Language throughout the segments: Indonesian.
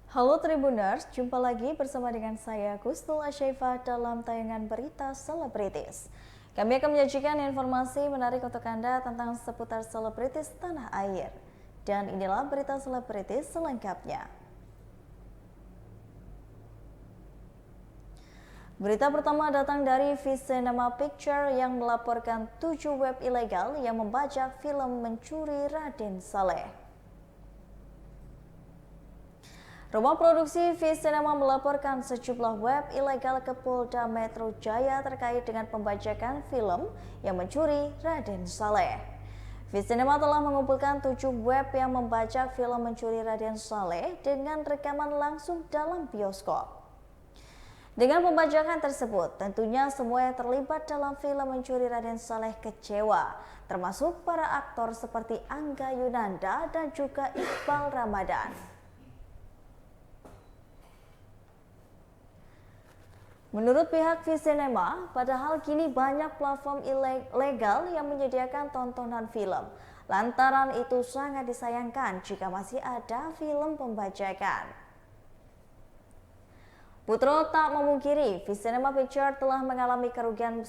Halo Tribuners, jumpa lagi bersama dengan saya Gusnul Asyaifah dalam tayangan berita selebritis. Kami akan menyajikan informasi menarik untuk Anda tentang seputar selebritis tanah air. Dan inilah berita selebritis selengkapnya. Berita pertama datang dari V-Cinema Picture yang melaporkan 7 web ilegal yang membajak film Mencuri Raden Saleh. Rumah produksi V-Cinema melaporkan sejumlah web ilegal ke Polda Metro Jaya terkait dengan pembajakan film yang mencuri Raden Saleh. V-Cinema telah mengumpulkan 7 web yang membajak film Mencuri Raden Saleh dengan rekaman langsung dalam bioskop. Dengan pembajakan tersebut, tentunya semua yang terlibat dalam film Mencuri Raden Saleh kecewa, termasuk para aktor seperti Angga Yunanda dan juga Iqbal Ramadan. Menurut pihak V-Cinema, padahal kini banyak platform ilegal yang menyediakan tontonan film. Lantaran itu sangat disayangkan jika masih ada film pembajakan. Putro tak memungkiri, V-Cinema Picture telah mengalami kerugian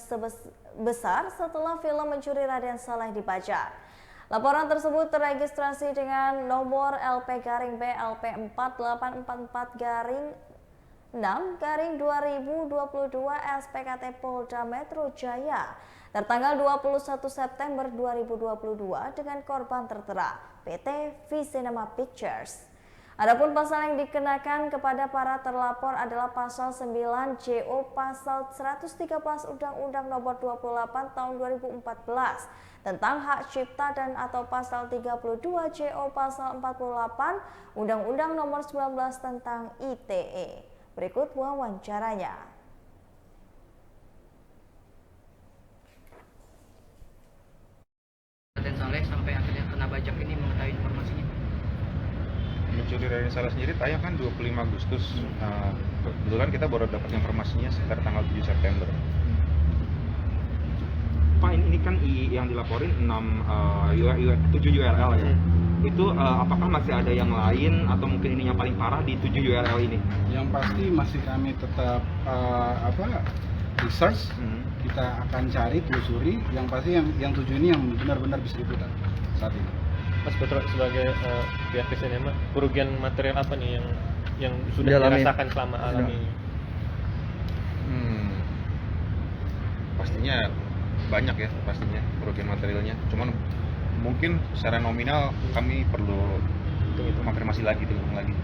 besar setelah film Mencuri Raden Saleh dibajak. Laporan tersebut terregistrasi dengan nomor LP-B-LP 4844-6-2022 SPKT Polda Metro Jaya tertanggal 21 September 2022 dengan korban tertera PT V-Cinema Pictures. Adapun pasal yang dikenakan kepada para terlapor adalah pasal 9 JO pasal 113 Undang-Undang Nomor 28 Tahun 2014 tentang hak cipta dan atau pasal 32 JO pasal 48 Undang-Undang Nomor 19 tentang ITE. Berikut wawancaranya. Raden Saleh sampai akhirnya kena bajak ini mengetahui informasinya. Mencuri Raden Saleh sendiri tayang kan 25 Agustus. Kebetulan kita baru dapat informasinya sekitar tanggal 7 September. Pak, ini kan yang dilaporin 7 URL ya. Itu apakah masih ada yang lain atau mungkin ini yang paling parah di 7 URL ini? Yang pasti masih kami tetap research. Kita akan cari, telusuri. Yang pasti yang 7 ini yang benar-benar bisa diputar saat ini. Mas Putro sebagai pihak V-Cinema, kerugian material apa nih yang sudah dirasakan selama alami? Pastinya banyak ya, pastinya kerugian materialnya. Cuman mungkin secara nominal kami perlu konfirmasi lagi, lagi.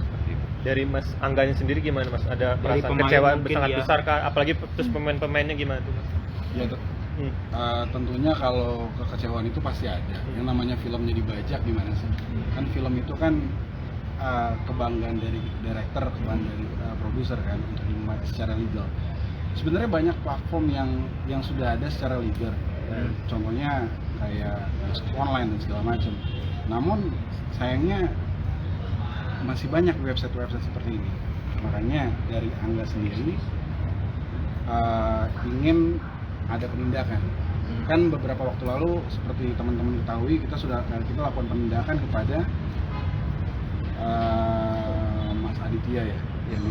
Seperti itu. Dari Mas Angganya sendiri gimana Mas? Ada perasaan kecewa sangat besar kah? Apalagi terus pemain-pemainnya gimana tuh Mas? Ya, tentunya kalau kekecewaan itu pasti ada. Yang namanya filmnya dibajak gimana sih? Kan film itu kan kebanggaan dari director, kebanggaan dari produser kan untuk secara legal. Sebenarnya banyak platform yang sudah ada secara legal. Contohnya kayak online dan segala macam. Namun sayangnya masih banyak website-website seperti ini. Makanya dari Angga sendiri ingin ada penindakan. Kan beberapa waktu lalu seperti teman-teman ketahui kita lakukan penindakan kepada Mas Aditya ya yang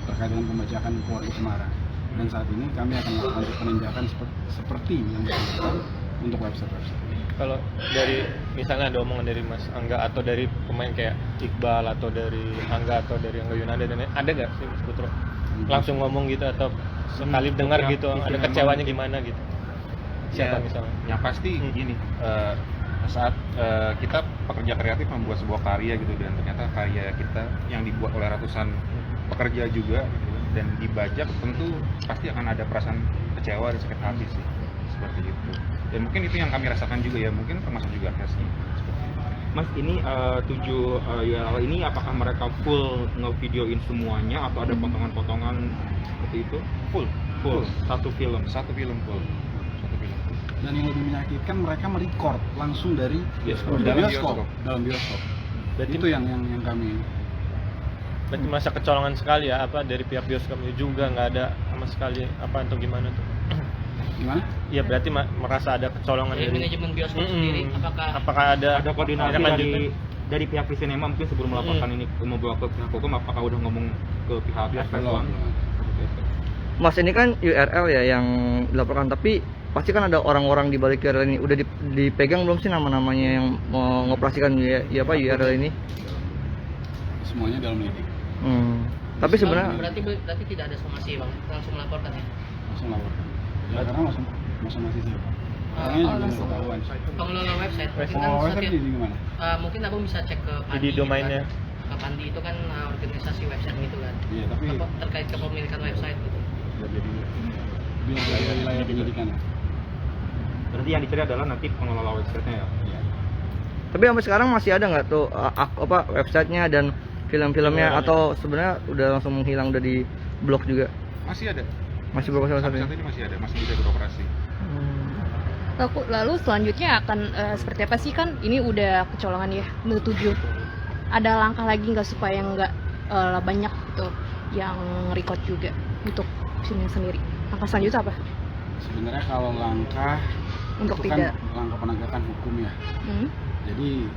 terkait dengan pembajakan keluarga Cemara. Dan saat ini kami akan melakukan penindakan seperti yang dilakukan untuk website-website. Kalau dari misalnya ada omongan dari Mas Angga atau dari pemain kayak Iqbal atau dari Angga atau dari Angga Yunanda dan ada nggak sih Mas Putro langsung ngomong gitu atau sekali dengar gitu ada kecewanya gimana gitu? Siapa misalnya? Yang pasti gini, saat kita pekerja kreatif membuat sebuah karya gitu dan ternyata karya kita yang dibuat oleh ratusan pekerja juga gitu, dan dibajak, tentu pasti akan ada perasaan kecewa dan sakit hati sih, seperti itu. Dan mungkin itu yang kami rasakan juga ya, mungkin termasuk juga Hesni. Mas, ini 7 URL ini apakah mereka full ngevideoin semuanya atau ada potongan-potongan seperti itu? Full. Satu film full. Dan yang lebih menyakitkan mereka merecord langsung dari dalam bioskop. Berarti Itu yang kami. Berarti merasa kecolongan sekali ya dari pihak bioskopnya juga nggak ada sama sekali atau gimana tuh? Gimana? Iya berarti merasa ada kecolongan Dari manajemen bioskop sendiri, apakah ada koordinasi dari pihak Visinema mungkin sebelum melaporkan ini membawa ke pihak hukum, apakah udah ngomong ke pihak FS1? Mas, ini kan URL ya yang dilaporkan, tapi pasti kan ada orang-orang di balik URL ini. Udah dipegang belum sih nama-namanya yang mau mengoperasikan URL ini? Semuanya dalam lidik. Tapi sebenarnya berarti tidak ada somasi bang, langsung melaporkan ya. Langsung lapor. Ya karena masih siapa? Orangnya juga nggak ketahuan. Pengelola website mungkin kan Website di gimana? mungkin abang bisa cek ke Pandi Di domainnya. gitu kan. Ke Pandi itu kan organisasi website gitu kan. Iya, tapi Terkait kepemilikan website gitu. wilayah penyidikan ya. Berarti yang dicari adalah nanti pengelola websitenya ya. Iya. tapi sampai sekarang masih ada nggak tuh websitenya dan film-filmnya, atau sebenarnya udah langsung menghilang, udah di blok juga? Masih ada. Masih beroperasi Sampai saat ini masih ada, masih bisa beroperasi. Lalu selanjutnya akan seperti apa sih, kan ini udah kecolongan ya, udah 7. Ada langkah lagi nggak supaya nggak banyak gitu yang record juga untuk sini sendiri? Langkah selanjutnya apa? Sebenarnya kalau langkah Untuk itu tidak. kan langkah penegakan hukum ya. Jadi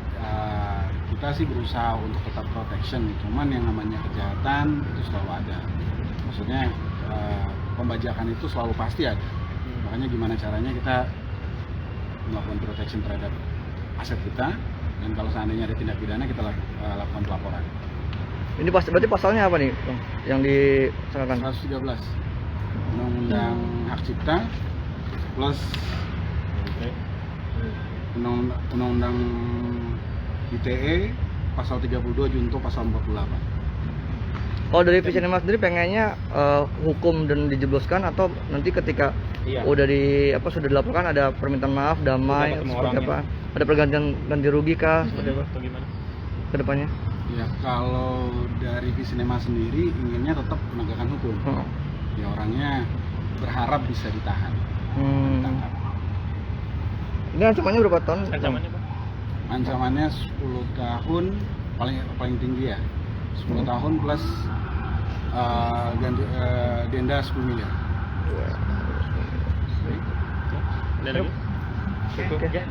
kita sih berusaha untuk tetap protection, cuman yang namanya kejahatan itu selalu ada. Maksudnya pembajakan itu selalu pasti ada. Makanya gimana caranya kita melakukan protection terhadap aset kita, dan kalau seandainya ada tindak pidana kita lakukan pelaporan. Ini berarti pasalnya apa nih, Bang, yang disangkakan? 113 Undang-Undang Hak Cipta plus Undang-Undang ITE pasal 32 junto pasal 48. Kalau dari Visinema sendiri pengennya hukum dan dijebloskan, atau nanti ketika udah sudah dilaporkan ada permintaan maaf, damai, seperti apa? Ada pergantian ganti rugi kah? Seperti apa? Atau gimana? Ke depannya? Ya kalau dari Visinema sendiri inginnya tetap penegakan hukum. Ya orangnya berharap bisa ditahan. Ditangkap. Ini ancamannya berapa tahun? Ancamannya Bang? Ancamannya 10 tahun paling tinggi ya. 10 tahun plus denda 10 miliar. Ada lagi?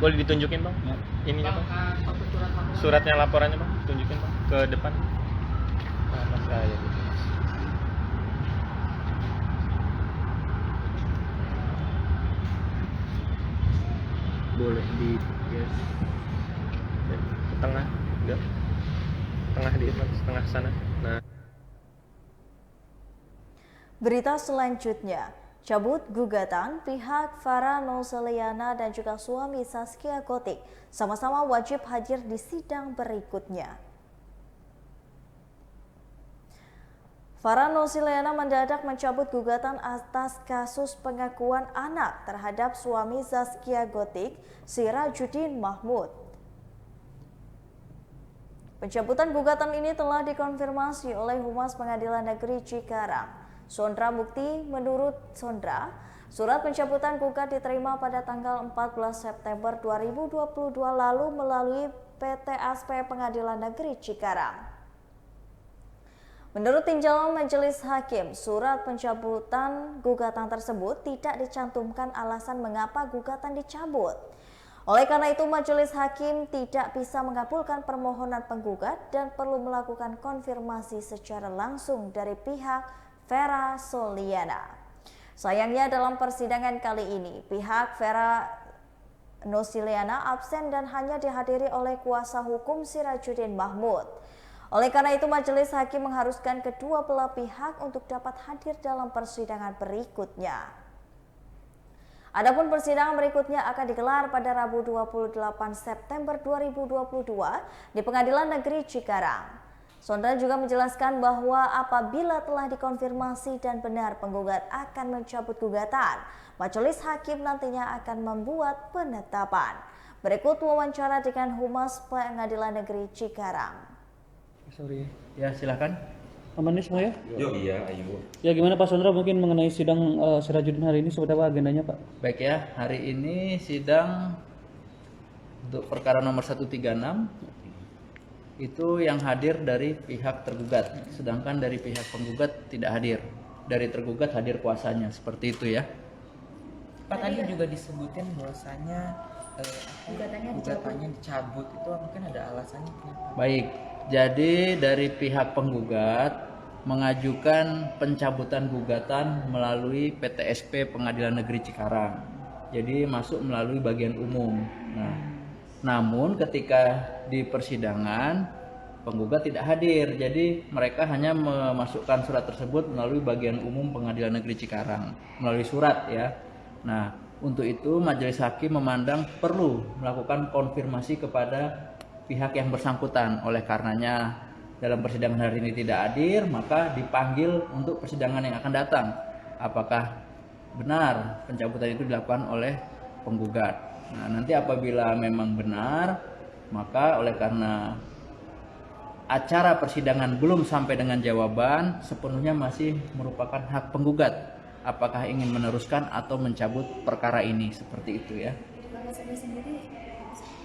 Boleh ditunjukin Bang? Ya. Ininya Bang? Suratnya, laporannya Bang? Tunjukin Bang ke depan. Mas saya gitu. Boleh di ke tengah, enggak? Tengah di setengah sana. Nah. Berita selanjutnya, cabut gugatan pihak Farah Noseliana dan juga suami Zaskia Gotik sama-sama wajib hadir di sidang berikutnya. Farah Noseliana mendadak mencabut gugatan atas kasus pengakuan anak terhadap suami Zaskia Gotik, Sirajuddin Mahmud. Pencabutan gugatan ini telah dikonfirmasi oleh Humas Pengadilan Negeri Cikarang, Sondra Mukti. Menurut Sondra, surat pencabutan gugat diterima pada tanggal 14 September 2022 lalu melalui PT Asp Pengadilan Negeri Cikarang. Menurut tinjauan Majelis Hakim, surat pencabutan gugatan tersebut tidak dicantumkan alasan mengapa gugatan dicabut. Oleh karena itu, Majelis Hakim tidak bisa mengabulkan permohonan penggugat dan perlu melakukan konfirmasi secara langsung dari pihak Farah Noseliana. Sayangnya dalam persidangan kali ini, pihak Farah Noseliana absen dan hanya dihadiri oleh kuasa hukum Sirajuddin Mahmud. Oleh karena itu, Majelis Hakim mengharuskan kedua belah pihak untuk dapat hadir dalam persidangan berikutnya. Adapun persidangan berikutnya akan digelar pada Rabu 28 September 2022 di Pengadilan Negeri Cikarang. Sondra juga menjelaskan bahwa apabila telah dikonfirmasi dan benar penggugat akan mencabut gugatan, Majelis Hakim nantinya akan membuat penetapan. Berikut wawancara dengan Humas Pengadilan Negeri Cikarang. Sorry. Ya, silakan. Aman nih semua ya? Iya, ayo. Ya gimana Pak Sondra, mungkin mengenai sidang Sirajuddin hari ini seperti apa agendanya Pak? Baik ya, hari ini sidang untuk perkara nomor 136 itu yang hadir dari pihak tergugat, sedangkan dari pihak penggugat tidak hadir. Dari tergugat hadir kuasanya, seperti itu ya. Pak tadi juga disebutin bahwasanya gugatannya dicabut, itu mungkin ada alasannya kenapa? Baik, jadi dari pihak penggugat mengajukan pencabutan gugatan melalui PTSP Pengadilan Negeri Cikarang. Jadi masuk melalui bagian umum. Nah, namun ketika di persidangan penggugat tidak hadir, jadi mereka hanya memasukkan surat tersebut melalui bagian umum Pengadilan Negeri Cikarang melalui surat ya. Nah, untuk itu majelis hakim memandang perlu melakukan konfirmasi kepada pihak yang bersangkutan. Oleh karenanya dalam persidangan hari ini tidak hadir, maka dipanggil untuk persidangan yang akan datang. Apakah benar pencabutan itu dilakukan oleh penggugat? Nah, nanti apabila memang benar, maka oleh karena acara persidangan belum sampai dengan jawaban, sepenuhnya masih merupakan hak penggugat. Apakah ingin meneruskan atau mencabut perkara ini, seperti itu ya.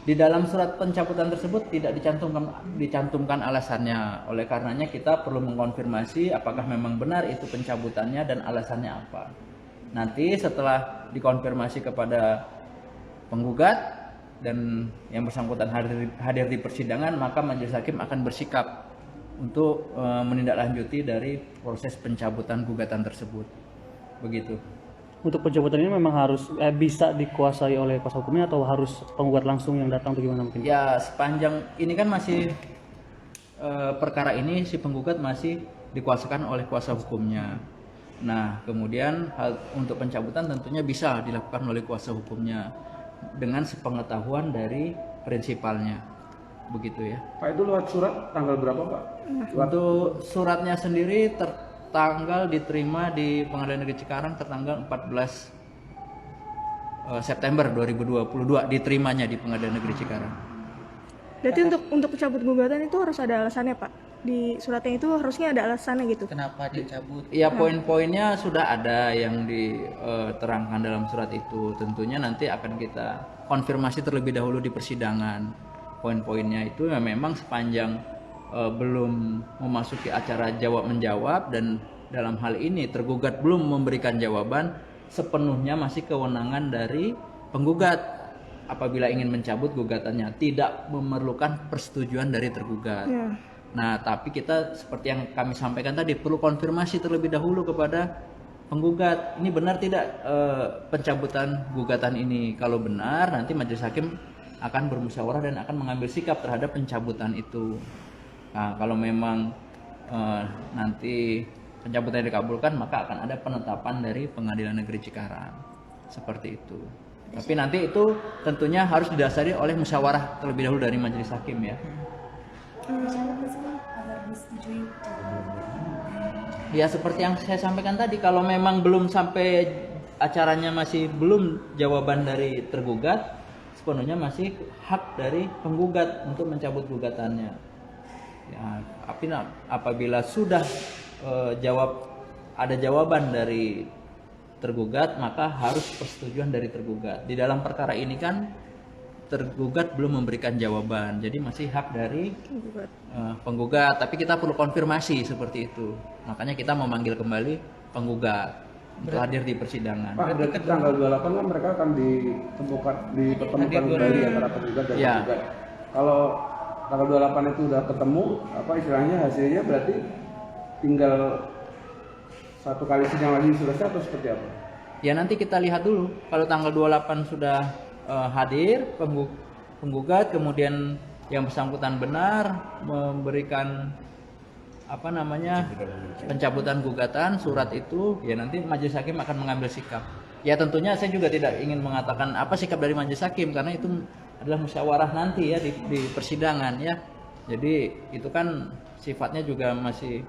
Di dalam surat pencabutan tersebut tidak dicantumkan alasannya. Oleh karenanya kita perlu mengkonfirmasi apakah memang benar itu pencabutannya dan alasannya apa. Nanti setelah dikonfirmasi kepada penggugat dan yang bersangkutan hadir di persidangan, maka majelis hakim akan bersikap untuk menindaklanjuti dari proses pencabutan gugatan tersebut. Begitu. Untuk pencabutan ini memang harus bisa dikuasai oleh kuasa hukumnya atau harus penggugat langsung yang datang atau gimana mungkin? Ya, sepanjang ini kan masih perkara ini si penggugat masih dikuasakan oleh kuasa hukumnya. Nah, kemudian hal untuk pencabutan tentunya bisa dilakukan oleh kuasa hukumnya dengan sepengetahuan dari prinsipalnya. Begitu ya. Pak, itu lewat surat tanggal berapa, Pak? Untuk suratnya sendiri tanggal diterima di Pengadilan Negeri Cikarang tertanggal 14 September 2022 diterimanya di Pengadilan Negeri Cikarang. Berarti untuk cabut gugatan itu harus ada alasannya, Pak? Di suratnya itu harusnya ada alasannya gitu. Kenapa dicabut? Ya, poin-poinnya sudah ada yang diterangkan dalam surat itu. Tentunya nanti akan kita konfirmasi terlebih dahulu di persidangan. Poin-poinnya itu ya memang sepanjang belum memasuki acara jawab menjawab dan dalam hal ini tergugat belum memberikan jawaban, sepenuhnya masih kewenangan dari penggugat apabila ingin mencabut gugatannya, tidak memerlukan persetujuan dari tergugat. Nah, tapi kita seperti yang kami sampaikan tadi perlu konfirmasi terlebih dahulu kepada penggugat, ini benar tidak pencabutan gugatan ini. Kalau benar, nanti majelis hakim akan bermusyawarah dan akan mengambil sikap terhadap pencabutan itu. Nah, kalau memang nanti pencabutannya dikabulkan, maka akan ada penetapan dari Pengadilan Negeri Cikarang. Seperti itu. Tapi nanti itu tentunya harus didasari oleh musyawarah terlebih dahulu dari majelis hakim ya. Ya, seperti yang saya sampaikan tadi, kalau memang belum sampai acaranya masih belum jawaban dari tergugat, sepenuhnya masih hak dari penggugat untuk mencabut gugatannya. Ya, apabila sudah ada jawaban dari tergugat, maka harus persetujuan dari tergugat. Di dalam perkara ini kan tergugat belum memberikan jawaban, jadi masih hak dari penggugat. Tapi kita perlu konfirmasi seperti itu. Makanya kita memanggil kembali penggugat untuk hadir di persidangan. Pak, berarti tanggal 28 kan mereka akan dipertemukan kembali antara penggugat dan penggugat. Kalau tanggal 28 itu udah ketemu, apa istilahnya hasilnya berarti tinggal satu kali sidang lagi selesai atau seperti apa? Ya, nanti kita lihat dulu. Kalau tanggal 28 sudah hadir penggugat, kemudian yang bersangkutan benar memberikan pencabutan gugatan surat itu, ya nanti majelis hakim akan mengambil sikap. Ya, tentunya saya juga tidak ingin mengatakan apa sikap dari majelis hakim karena itu adalah musyawarah nanti ya di persidangan ya. Jadi itu kan sifatnya juga masih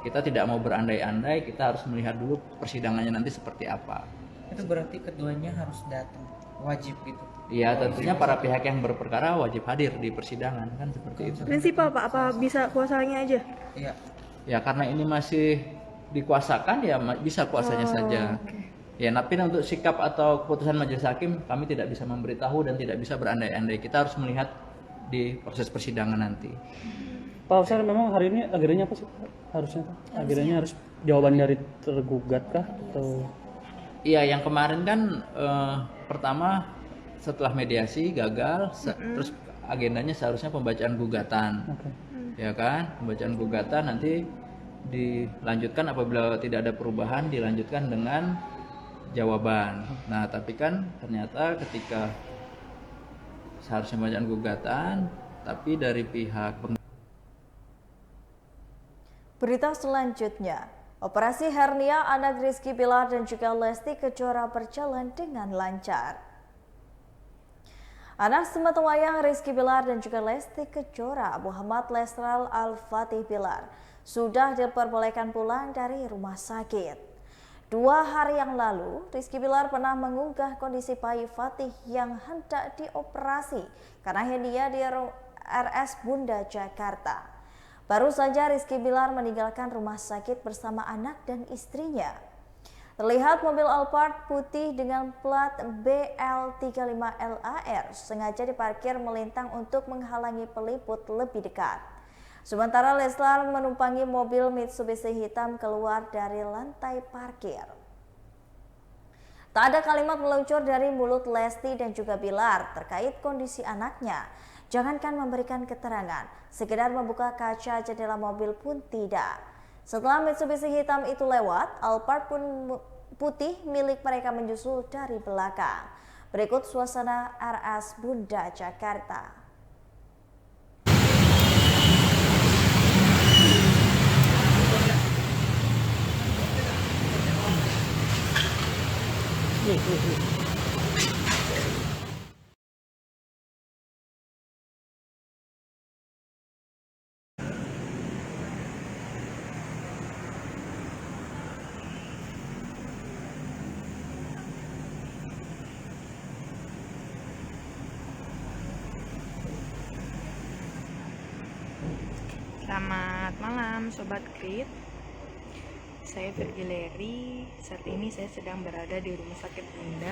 kita tidak mau berandai-andai, kita harus melihat dulu persidangannya nanti seperti apa. Itu berarti keduanya harus datang, wajib gitu. Iya, tentunya para pihak yang berperkara wajib hadir di persidangan kan seperti itu. Prinsipal, Pak, apa bisa kuasanya aja? Iya. Ya, karena ini masih dikuasakan ya bisa kuasanya saja. Okay. Ya, tapi untuk sikap atau keputusan majelis hakim kami tidak bisa memberitahu dan tidak bisa berandai-andai. Kita harus melihat di proses persidangan nanti. Pak Ustaz, memang hari ini agendanya apa sih harusnya? Agendanya harus jawaban dari tergugat kah atau? Iya, yang kemarin kan pertama setelah mediasi gagal, terus agendanya seharusnya pembacaan gugatan, ya kan? Pembacaan gugatan nanti dilanjutkan apabila tidak ada perubahan, dilanjutkan dengan jawaban. Nah, tapi kan ternyata ketika seharusnya pembacaan gugatan, tapi dari pihak Berita selanjutnya, operasi hernia anak Rizky Bilar dan juga Lesti Kejora berjalan dengan lancar. Anak sematawayang Rizky Bilar dan juga Lesti Kejora, Muhammad Lesral Al-Fatih Bilar, sudah diperbolehkan pulang dari rumah sakit. 2 hari yang lalu, Rizky Bilar pernah mengunggah kondisi bayi Fatih yang hendak dioperasi karena hernia di RS Bunda Jakarta. Baru saja Rizky Bilar meninggalkan rumah sakit bersama anak dan istrinya. Terlihat mobil Alphard putih dengan plat BL35LAR sengaja diparkir melintang untuk menghalangi peliput lebih dekat. Sementara Leslar menumpangi mobil Mitsubishi hitam keluar dari lantai parkir. Tak ada kalimat meluncur dari mulut Lesti dan juga Bilar terkait kondisi anaknya. Jangankan memberikan keterangan, sekedar membuka kaca jendela mobil pun tidak. Setelah Mitsubishi hitam itu lewat, Alphard pun putih milik mereka menyusul dari belakang. Berikut suasana RS Bunda Jakarta. Selamat malam Sobat Krit. Saya Virgileri. Saat ini saya sedang berada di Rumah Sakit Bunda.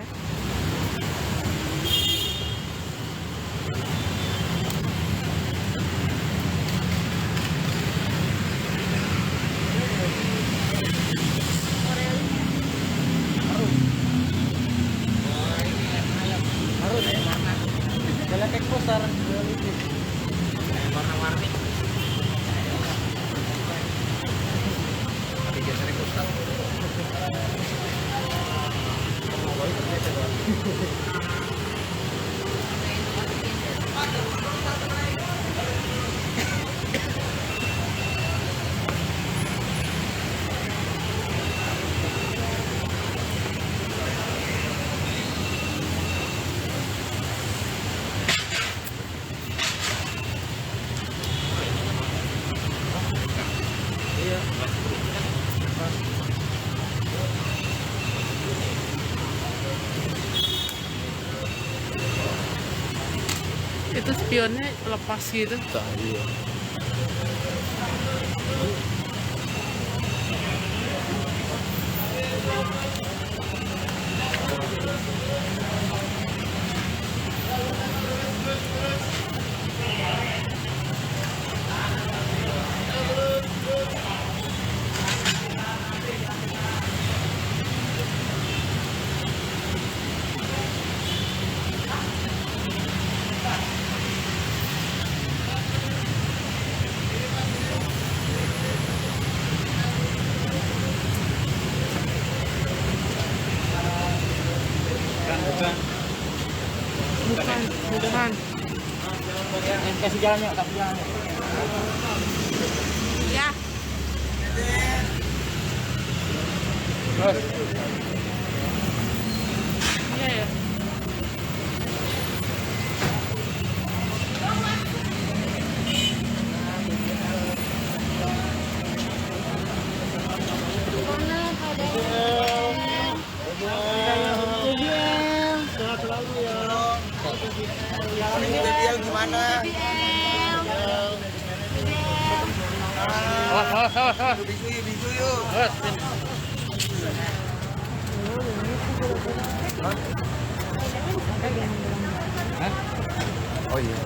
Itu spionnya lepas gitu. Iya. Bukan. Kasih jalannya, kasih jalannya. Ya. Terus. Iya ya. Gimana? Awas. Bisu yuk. Awas. Hah? Oh iya.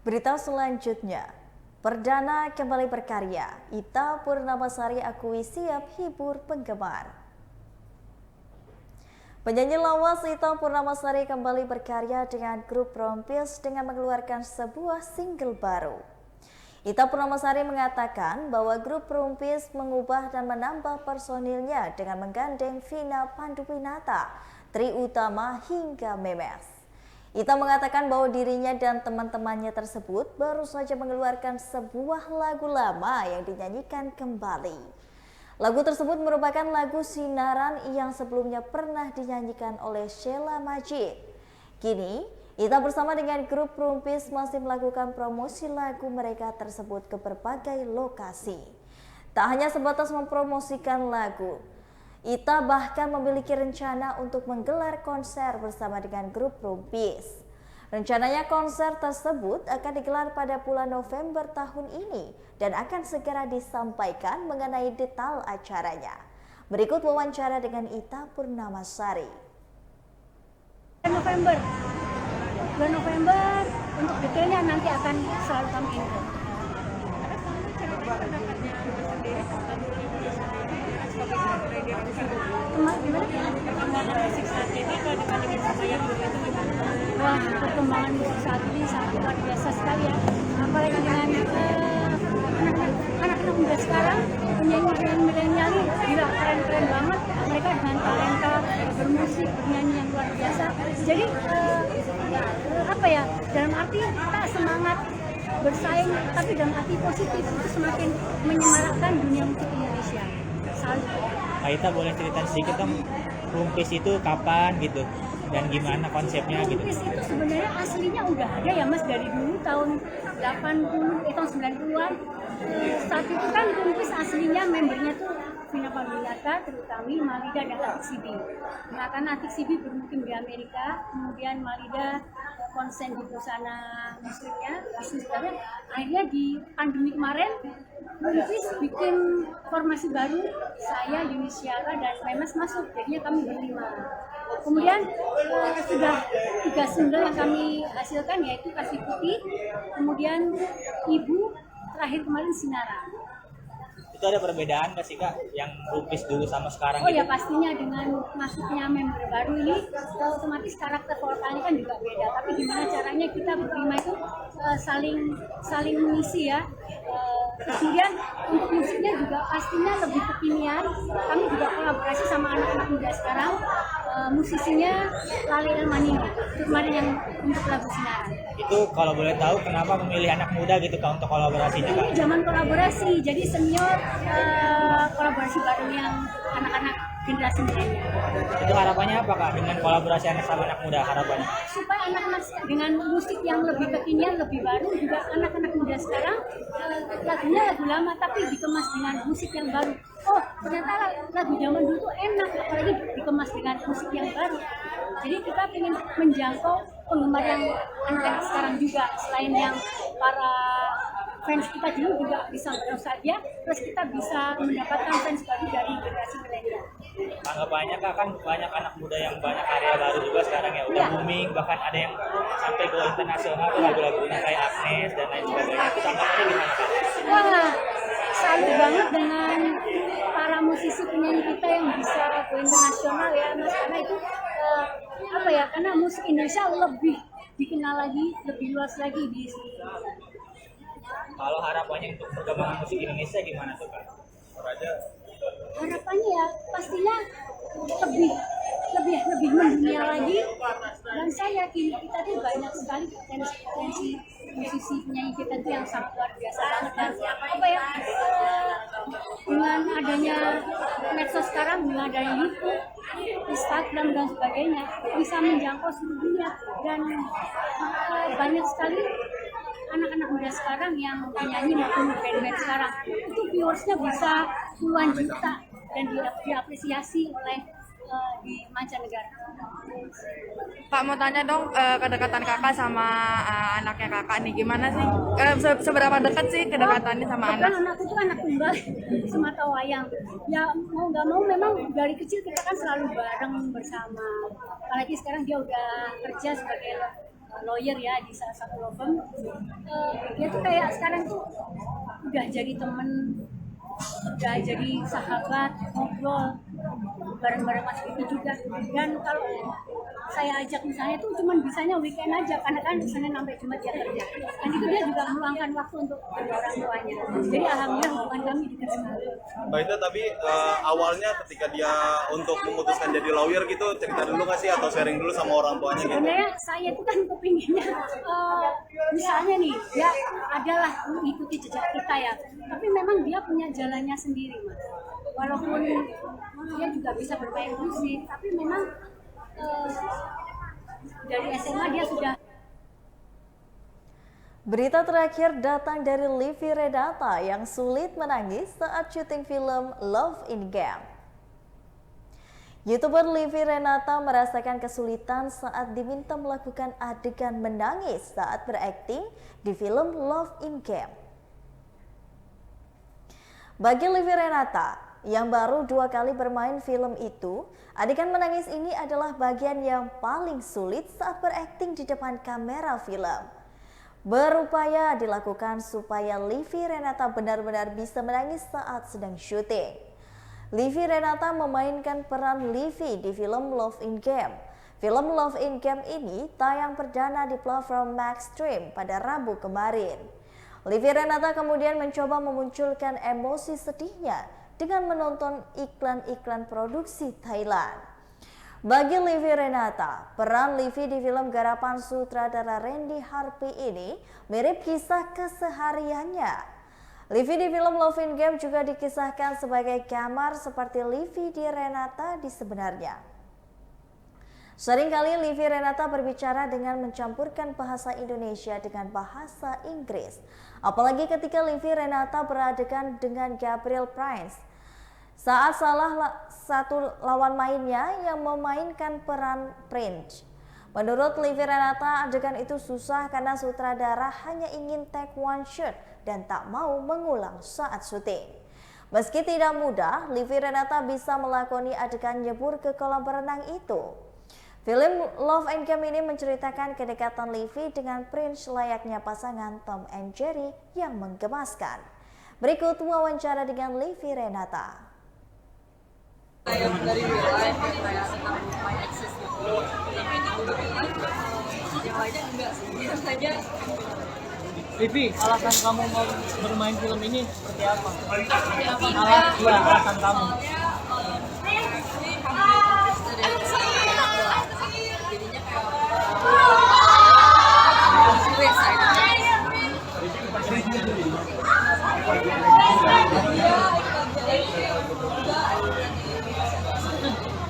Berita selanjutnya, Perdana kembali berkarya, Ita Purnamasari akui siap hibur penggemar. Penyanyi lawas Ita Purnamasari kembali berkarya dengan grup Rompis dengan mengeluarkan sebuah single baru. Ita Purnamasari mengatakan bahwa grup Rompis mengubah dan menambah personilnya dengan menggandeng Vina Panduwinata, Tri Utama hingga Memes. Ita mengatakan bahwa dirinya dan teman-temannya tersebut baru saja mengeluarkan sebuah lagu lama yang dinyanyikan kembali. Lagu tersebut merupakan lagu Sinaran yang sebelumnya pernah dinyanyikan oleh Sheila Majid. Kini, Ita bersama dengan grup Rompis masih melakukan promosi lagu mereka tersebut ke berbagai lokasi. Tak hanya sebatas mempromosikan lagu, Ita bahkan memiliki rencana untuk menggelar konser bersama dengan grup Rompis. Rencananya konser tersebut akan digelar pada bulan November tahun ini dan akan segera disampaikan mengenai detail acaranya. Berikut wawancara dengan Ita Purnamasari. Bulan November untuk detailnya nanti akan selalu kami info. Wah, perkembangan musik saat ini sangat luar biasa sekali ya. Apalagi dengan anak-anak muda sekarang, penyanyi milenial ini gila, keren-keren banget. Mereka dengan talenta bermusik, bernyanyi yang luar biasa. Jadi dalam arti kita semangat bersaing, tapi dalam arti positif itu semakin menyemarakkan dunia musik Indonesia. Salut. Kak Ita boleh cerita sedikit dong, Rompis itu kapan gitu dan gimana konsepnya gitu? Rompis itu sebenarnya aslinya udah ada ya Mas, dari dulu tahun 80, tahun 90-an. Saat itu kan Rompis aslinya membernya tuh Vina Panduwinata, terutama Malida dan Atik Sibi. Nah, karena Atik Sibi bermukim di Amerika, kemudian Malida konsen di perusahaan muslimnya, bisnisnya. Akhirnya di pandemi kemarin, Rompis bikin formasi baru, saya, Yunisiara, dan Memes masuk, jadinya kami berlima. Kemudian sudah 3 single yang kami hasilkan, yaitu Kasih Putih, kemudian Ibu, terakhir kemarin Sinaran. Itu ada perbedaan nggak sih Kak yang Rompis dulu sama sekarang? Oh ya, pastinya dengan masuknya member baru ini otomatis karakter vokalnya kan juga beda, tapi gimana caranya kita berlima itu saling mengisi ya. Kemudian untuk musiknya juga pastinya lebih kekinian. Kami juga kolaborasi sama anak-anak muda sekarang, musisinya Lali Elmani kemarin yang untuk lagu Sinaran. Itu kalau boleh tahu kenapa memilih anak muda gitu Kak untuk kolaborasinya Kak? Ini zaman kolaborasi, jadi senior kolaborasi bareng yang anak-anak generasi milenial. Itu harapannya apa Kak dengan kolaborasi anak sama anak muda, harapannya? Supaya anak-anak dengan musik yang lebih kekinian, lebih baru, juga anak-anak muda sekarang lagunya lagu lama tapi dikemas dengan musik yang baru. Oh, ternyata lagu zaman dulu tuh enak, apalagi dikemas dengan musik yang baru. Jadi kita ingin menjangkau penggemar yang anak-anak sekarang juga, selain yang para fans kita dulu juga bisa bernostalgia, terus kita bisa mendapatkan fans baru dari generasi milenial. Tanggapannya Kak, kan banyak anak muda yang banyak karya baru juga sekarang ya, udah booming, bahkan ada yang sampai go internasional lagu-lagunya kayak Agnes dan lain sebagainya. Itu tanggapannya gimana Kak? Wah, salut banget dengan para musisi penyanyi kita yang bisa go internasional ya Mas, karena itu karena musik Indonesia lebih dikenal lagi, lebih luas lagi di sini. Kalau harapannya untuk perkembangan musik Indonesia gimana tuh Kak? Harapannya ya pastinya lebih mendunia lagi, dan saya yakin kita tuh banyak sekali potensi musisi penyanyi kita tuh yang sangat luar biasa banget, dan dengan adanya medsos sekarang, dengan adanya YouTube, Instagram dan sebagainya bisa menjangkau seluruh dunia, dan banyak sekali anak-anak muda sekarang yang penyanyi maupun band-band sekarang itu viewersnya bisa puluhan juta dan diapresiasi oleh di mancanegara. Pak, mau tanya dong, kedekatan kakak sama anaknya kakak nih gimana sih? Seberapa dekat sih kedekatannya sama anak? Kan anakku itu anak tunggal semata wayang. Ya mau nggak mau memang dari kecil kita kan selalu bareng bersama. Apalagi sekarang dia udah kerja sebagai lawyer ya di salah satu law firm. Dia tuh kayak sekarang tuh udah jadi temen, udah jadi sahabat, ngobrol bareng-bareng Mas Vivi juga. Dan kalau saya ajak misalnya tuh cuman bisanya weekend aja, karena kan Senin sampai Jumat dia kerja. Dan itu dia juga meluangkan waktu untuk orang tuanya. Jadi alhamdulillah hubungan kami dekat sekali. Mbak Ida, tapi awalnya ketika dia untuk memutuskan jadi lawyer gitu, cerita dulu nggak sih atau sharing dulu sama orang tuanya gitu? Sebenarnya saya itu kan kepinginnya misalnya nih dia adalah mengikuti jejak kita ya, tapi memang dia punya jalannya sendiri Mas. Walaupun dia juga bisa bermain musik, tapi memang dari SMA dia sudah. Berita terakhir datang dari Livi Renata yang sulit menangis saat syuting film Love in Game. YouTuber Livi Renata merasakan kesulitan saat diminta melakukan adegan menangis saat berakting di film Love in Game. Bagi Livi Renata yang baru 2 kali bermain film itu, adegan menangis ini adalah bagian yang paling sulit saat berakting di depan kamera film. Berupaya dilakukan supaya Livi Renata benar-benar bisa menangis saat sedang syuting. Livi Renata memainkan peran Livi di film Love in Game. Film Love in Game ini tayang perdana di platform Maxstream pada Rabu kemarin. Livi Renata kemudian mencoba memunculkan emosi sedihnya dengan menonton iklan-iklan produksi Thailand. Bagi Livi Renata, peran Livi di film garapan sutradara Randy Harpy ini mirip kisah kesehariannya. Livi di film Love in Game juga dikisahkan sebagai gamar seperti Livi di Renata di sebenarnya. Seringkali Livi Renata berbicara dengan mencampurkan bahasa Indonesia dengan bahasa Inggris. Apalagi ketika Livi Renata beradegan dengan Gabriel Prince saat salah satu lawan mainnya yang memainkan peran Prince. Menurut Livi Renata, adegan itu susah karena sutradara hanya ingin take one shot dan tak mau mengulang saat syuting. Meski tidak mudah, Livi Renata bisa melakoni adegan nyebur ke kolam berenang itu. Film Love and Game ini menceritakan kedekatan Livi dengan Prince layaknya pasangan Tom and Jerry yang menggemaskan. Berikut wawancara dengan Livi Renata. Dari real life kayak tentang my exes gitu. Tapi ini yang lainnya enggak sih. Biasanya Livi, alasan kamu mau bermain film ini seperti apa? Alasan kamu?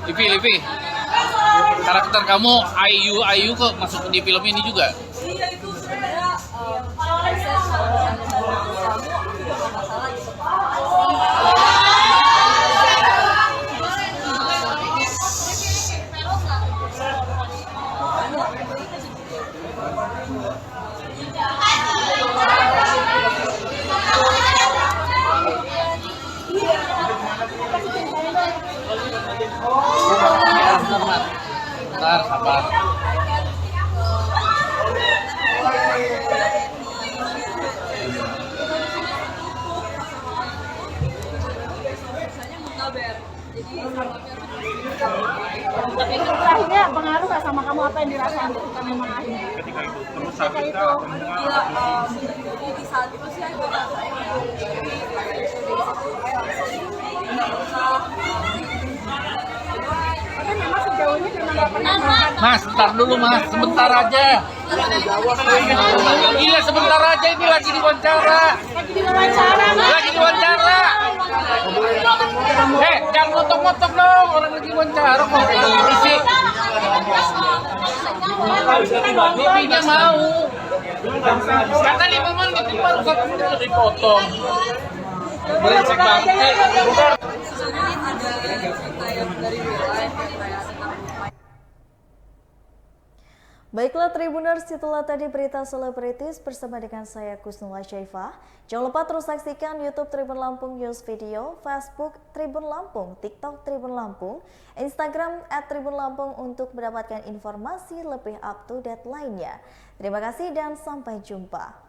Jadinya Livi, karakter kamu Ayu kok masuk di film ini juga? Iya, itu sebenarnya proses kamu juga masalah gitu. Bentar, sabar. Tapi terakhirnya pengaruh nggak sama kamu apa yang dirasain ketika memang akhirnya? Ketika itu terus Ketika itu, gila, di saat itu sih aku ngerasain Tapi memang sejauh ini memang nggak pernah. Mas, bentar dulu mas, sebentar aja. Iya sebentar aja, ini lagi diwawancara. Lagi diwawancara. Jangan motok-motok dong, orang lagi diwawancara kok kayak gini sih. Livinya mau. Kata 5 menit itu baru 1 menit udah dipotong. Berecek banget. sebenarnya ada cerita yang dari real life kayak tentang Baiklah Tribuners, itulah tadi berita selebritis bersama dengan saya Kusnula Syaifah. Jangan lupa terus saksikan YouTube Tribun Lampung News Video, Facebook Tribun Lampung, TikTok Tribun Lampung, Instagram @Tribun Lampung untuk mendapatkan informasi lebih up to date lainnya. Terima kasih dan sampai jumpa.